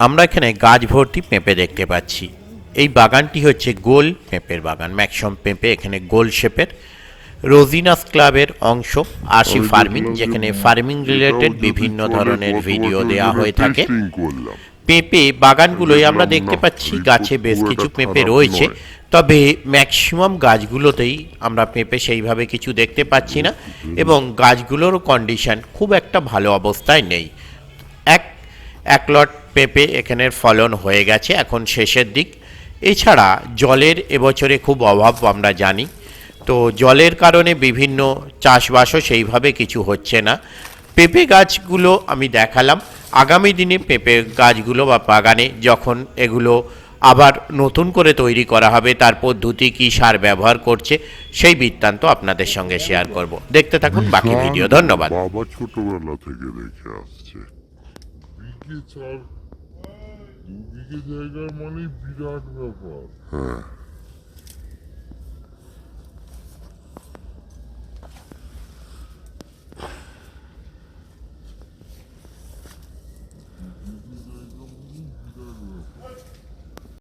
আমরা এখানে গাছ ভর্তি পেঁপে দেখতে পাচ্ছি। এই বাগানটি হচ্ছে গোল পেঁপের বাগান, ম্যাক্সিমাম পেঁপে এখানে গোল শেপের। রোজিনাস ক্লাবের অংশ আশি আমি ফার্মিং, দেখলাম যে যেখানে ফার্মিং এটাও রিলেটেড যদি বিভিন্ন চলে ধরনের গত ভিডিও বছর দেওয়া যেটা হয়ে থাকে। টেস্টিং করলাম, পেঁপে বাগানগুলোই আমরা দেখলাম দেখতে না, পাচ্ছি রিপোর্ট গাছে বেশ খুব কিছু একটা পেঁপে খারাপ রয়েছে, নয়। তবে ম্যাক্সিমাম গাছগুলোতেই আমরা পেঁপে সেইভাবে কিছু দেখতে পাচ্ছি না, এবং গাছগুলোরও কন্ডিশন খুব একটা ভালো অবস্থায় নেই। এক এক লট পেঁপে এখানের ফলন হয়ে গেছে, এখন শেষের দিক। এছাড়া জলের এবছরে খুব অভাব আমরা জানি, তো জলের কারণে বিভিন্ন চাষবাসও সেইভাবে কিছু হচ্ছে না। পেঁপে গাছগুলো আমি দেখালাম, আগামী দিনে পেঁপে গাছগুলো বা বাগানে যখন এগুলো আবার নতুন করে তৈরি করা হবে, তার পদ্ধতি কী, সার ব্যবহার করছে, সেই বৃত্তান্ত আপনাদের সঙ্গে শেয়ার করব। দেখতে থাকুন বাকি বিশাল ভিডিও। বড়, ধন্যবাদ। বাবা ছোটবেলা থেকে দেখে আসছে। বিঘে 4, 2 বিঘে জায়গার মানে বিরাট ব্যাপার। হ্যাঁ।